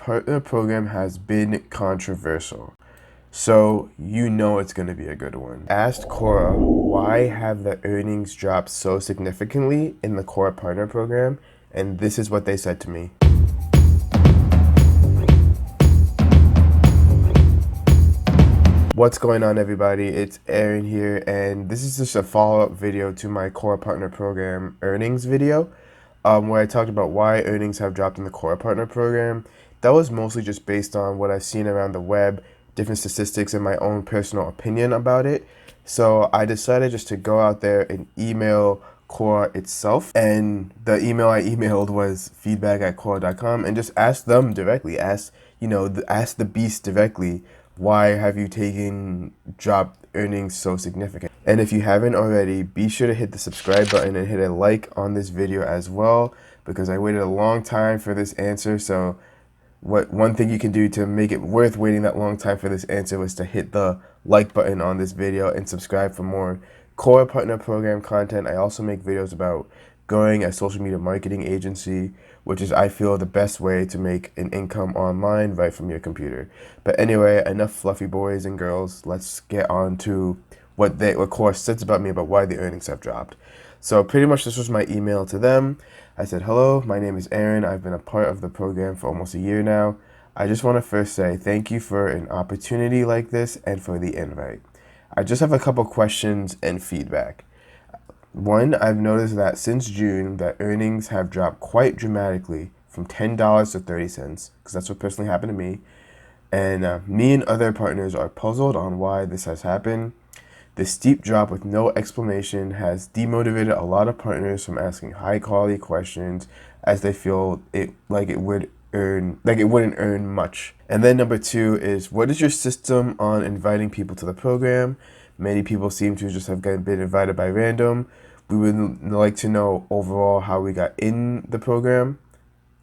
partner program has been controversial, so you know it's going to be a good one. Asked Quora why have the earnings dropped so significantly in the Quora Partner Program, and this is what they said to me. What's going on, everybody? It's Aaron here, and this is just a follow-up video to my Quora Partner Program earnings video, where I talked about why earnings have dropped in the Quora Partner Program. That was mostly just based on what I've seen around the web, different statistics, and my own personal opinion about it. So I decided just to go out there and email Quora itself, and the email I emailed was feedback@quora.com, and just ask them directly, ask the beast directly, why have you dropped earnings so significant? And if you haven't already, be sure to hit the subscribe button and hit a like on this video as well, because I waited a long time for this answer. So one thing you can do to make it worth waiting that long time for this answer was to hit the like button on this video and subscribe for more Quora Partner Program content. I also make videos about growing a social media marketing agency, which is, I feel, the best way to make an income online right from your computer. But anyway, enough fluffy boys and girls. Let's get on to what Quora says about me about why the earnings have dropped. So pretty much this was my email to them. I said, hello, my name is Aaron. I've been a part of the program for almost a year now. I just want to first say thank you for an opportunity like this and for the invite. I just have a couple questions and feedback. One, I've noticed that since June, that earnings have dropped quite dramatically from $10 to 30 cents, because that's what personally happened to me. And me and other partners are puzzled on why this has happened. The steep drop with no explanation has demotivated a lot of partners from asking high quality questions, as they feel it wouldn't earn much. And then number two is, what is your system on inviting people to the program? Many people seem to just have been invited by random. We would like to know overall how we got in the program.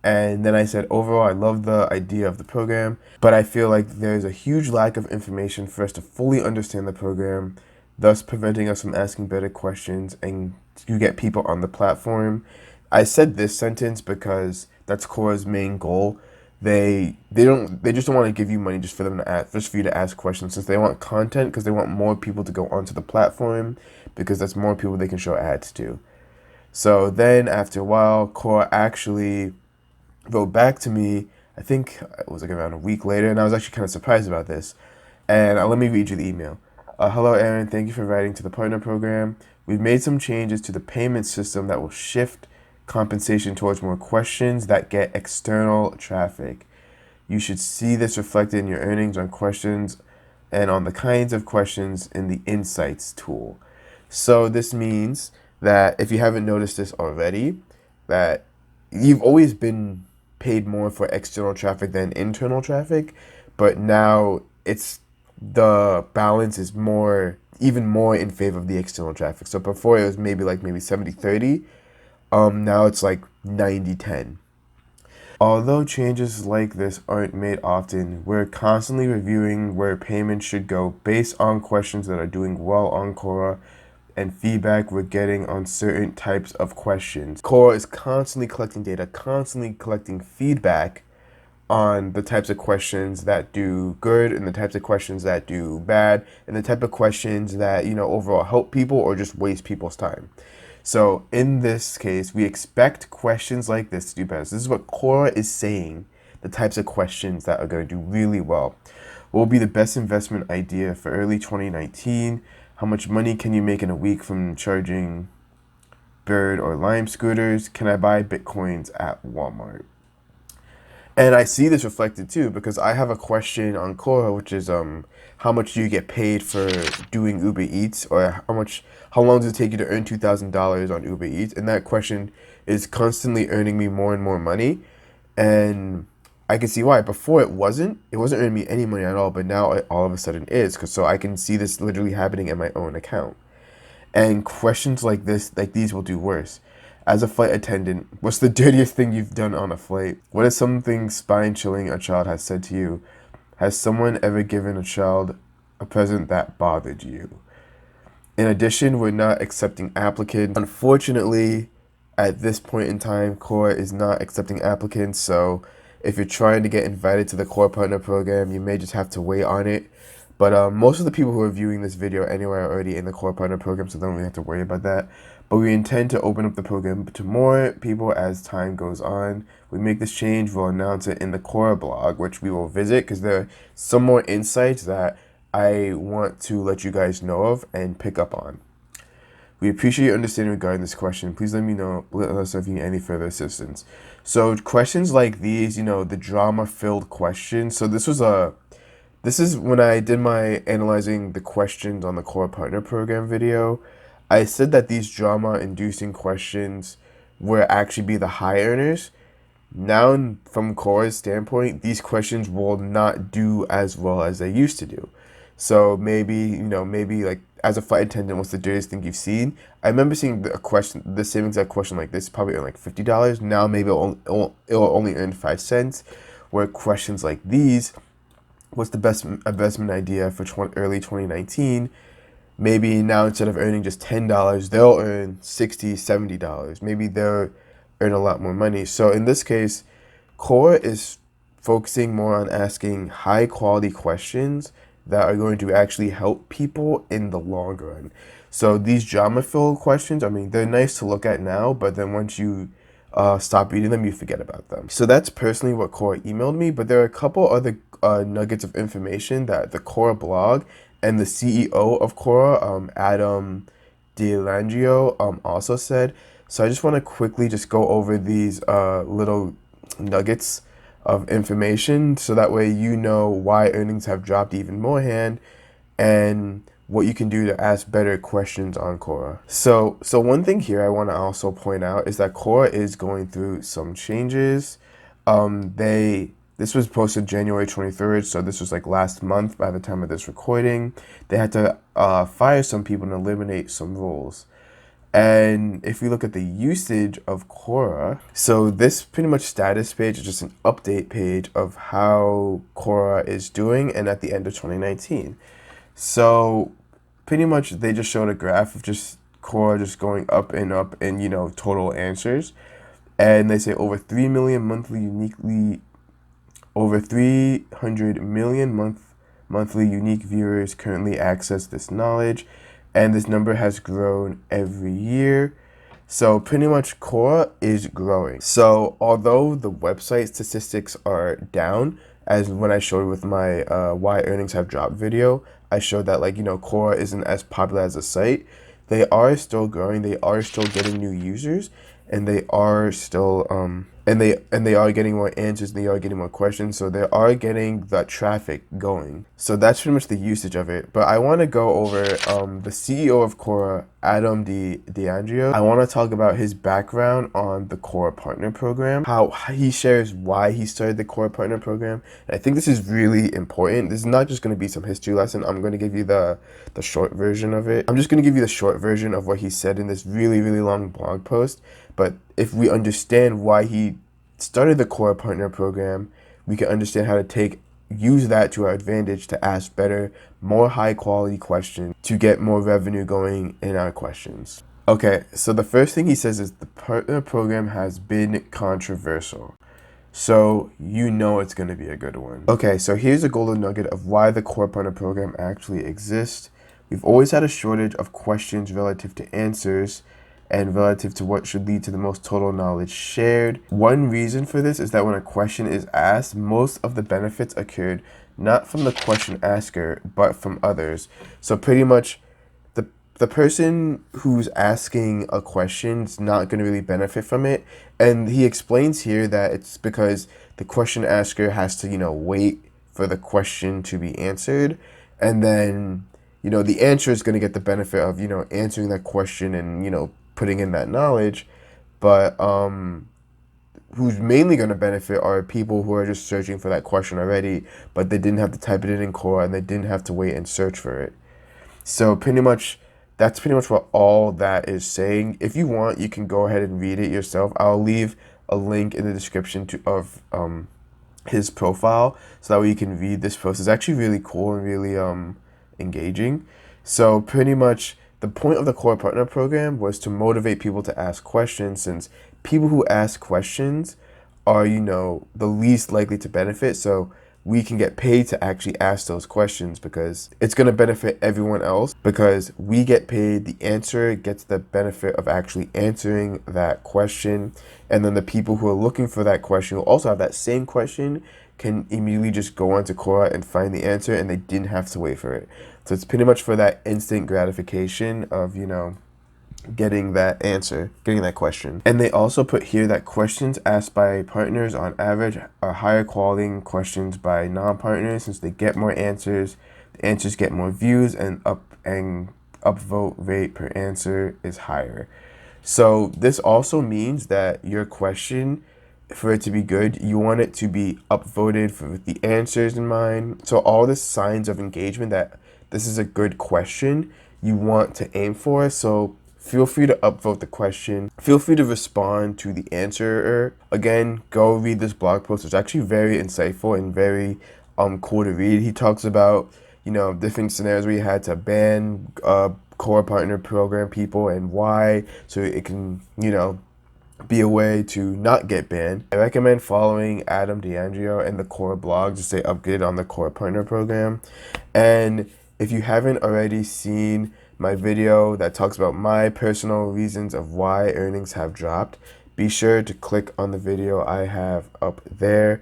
And then I said, overall, I love the idea of the program, but I feel like there's a huge lack of information for us to fully understand the program, thus preventing us from asking better questions and to get people on the platform. I said this sentence because that's Quora's main goal. They just don't want to give you money just for you to ask questions, since they want content, because they want more people to go onto the platform, because that's more people they can show ads to. So then after a while, Quora actually wrote back to me. I think it was around a week later, and I was actually kind of surprised about this. And let me read you the email. Hello, Aaron. Thank you for writing to the partner program. We've made some changes to the payment system that will shift compensation towards more questions that get external traffic. You should see this reflected in your earnings on questions and on the kinds of questions in the insights tool. So this means that, if you haven't noticed this already, that you've always been paid more for external traffic than internal traffic, but now the balance is even more in favor of the external traffic. So before it was maybe 70-30. Now it's like 90-10. Although changes like this aren't made often, we're constantly reviewing where payments should go based on questions that are doing well on Quora and feedback we're getting on certain types of questions. Quora is constantly collecting data, constantly collecting feedback on the types of questions that do good and the types of questions that do bad, and the type of questions that, overall help people or just waste people's time. So in this case, we expect questions like this to do better. So this is what Quora is saying, the types of questions that are going to do really well. What will be the best investment idea for early 2019? How much money can you make in a week from charging Bird or Lime scooters? Can I buy Bitcoins at Walmart? And I see this reflected too, because I have a question on Quora, which is how much do you get paid for doing Uber Eats, or how long does it take you to earn $2,000 on Uber Eats? And that question is constantly earning me more and more money, and I can see why. Before it wasn't earning me any money at all, but now it all of a sudden is, so I can see this literally happening in my own account. And questions like these will do worse. As a flight attendant, what's the dirtiest thing you've done on a flight? What is something spine-chilling a child has said to you? Has someone ever given a child a present that bothered you? In addition, we're not accepting applicants. Unfortunately, at this point in time, Quora is not accepting applicants, so If you're trying to get invited to the Quora Partner Program, you may just have to wait on it. But most of the people who are viewing this video anyway are already in the Quora Partner Program, so they don't really have to worry about that. But we intend to open up the program to more people as time goes on. We make this change, we'll announce it in the Quora blog, which we will visit because there are some more insights that I want to let you guys know of and pick up on. We appreciate your understanding regarding this question. Please let us know if you need any further assistance. So questions like these, the drama-filled questions. So this is when I did my analyzing the questions on the Quora Partner Program video. I said that these drama-inducing questions will actually be the high earners. Now, from Quora's standpoint, these questions will not do as well as they used to do. So maybe like as a flight attendant, what's the dirtiest thing you've seen? I remember seeing the same exact question like this, probably earn like $50. Now maybe it'll only earn 5 cents. Where questions like these, what's the best investment idea for early 2019? Maybe now instead of earning just $10, they'll earn $60, $70. Maybe they'll earn a lot more money. So in this case, Quora is focusing more on asking high quality questions that are going to actually help people in the long run. So these drama-filled questions, I mean, they're nice to look at now, but then once you stop reading them, you forget about them. So that's personally what Quora emailed me, but there are a couple other nuggets of information that the Quora blog and the CEO of Quora, Adam DeLangio, also said. So I just want to quickly just go over these little nuggets of information so that way you know why earnings have dropped even more and what you can do to ask better questions on Quora. So one thing here I want to also point out is that Quora is going through some changes. This was posted January 23rd, so this was like last month by the time of this recording. They had to fire some people and eliminate some roles. And if we look at the usage of Quora, so this pretty much status page is just an update page of how Quora is doing and at the end of 2019. So pretty much they just showed a graph of just Quora just going up in total answers. And they say over 300 million monthly unique viewers currently access this knowledge. And this number has grown every year. So pretty much Quora is growing. So although the website statistics are down, as when I showed with my why earnings have dropped video, I showed that Quora isn't as popular as a site. They are still growing. They are still getting new users, and they are still and they are getting more answers, and they are getting more questions, so they are getting the traffic going. So that's pretty much the usage of it. But I want to go over the CEO of Quora, Adam DeLangio. I want to talk about his background on the Quora Partner Program, how he shares why he started the Quora Partner Program. And I think this is really important. This is not just going to be some history lesson. I'm going to give you the short version of it. I'm just going to give you the short version of what he said in this really, really long blog post. But if we understand why he started the Quora Partner Program, we can understand how to use that to our advantage to ask better, more high quality questions to get more revenue going in our questions. Okay, so the first thing he says is the partner program has been controversial. So it's going to be a good one. Okay, so here's a golden nugget of why the Quora Partner Program actually exists. We've always had a shortage of questions relative to answers and relative to what should lead to the most total knowledge shared. One reason for this is that when a question is asked, most of the benefits occurred not from the question asker, but from others. So pretty much the person who's asking a question is not going to really benefit from it. And he explains here that it's because the question asker has to, wait for the question to be answered. And then, the answer is going to get the benefit of, answering that question and, putting in that knowledge. But who's mainly going to benefit are people who are just searching for that question already, but they didn't have to type it in Quora and they didn't have to wait and search for it. So that's pretty much what all that is saying. If you want, you can go ahead and read it yourself. I'll leave a link in the description of his profile so that way you can read this post. It's actually really cool and really engaging. So pretty much the point of the Quora Partner Program was to motivate people to ask questions, since people who ask questions are, the least likely to benefit. So we can get paid to actually ask those questions because it's going to benefit everyone else, because we get paid, the answerer gets the benefit of actually answering that question. And then the people who are looking for that question, who also have that same question, can immediately just go onto Quora and find the answer, and they didn't have to wait for it. So it's pretty much for that instant gratification of, getting that answer, getting that question. And they also put here that questions asked by partners on average are higher quality questions by non-partners, since they get more answers, the answers get more views, and upvote rate per answer is higher. So this also means that your question, for it to be good, you want it to be upvoted with the answers in mind. So all the signs of engagement that this is a good question you want to aim for. So feel free to upvote the question. Feel free to respond to the answerer. Again, go read this blog post. It's actually very insightful and very cool to read. He talks about, different scenarios where you had to ban Quora Partner Program people and why, so it can, be a way to not get banned. I recommend following Adam DeAndrio and the Quora blog to stay updated on the Quora Partner Program. And if you haven't already seen my video that talks about my personal reasons of why earnings have dropped, be sure to click on the video I have up there.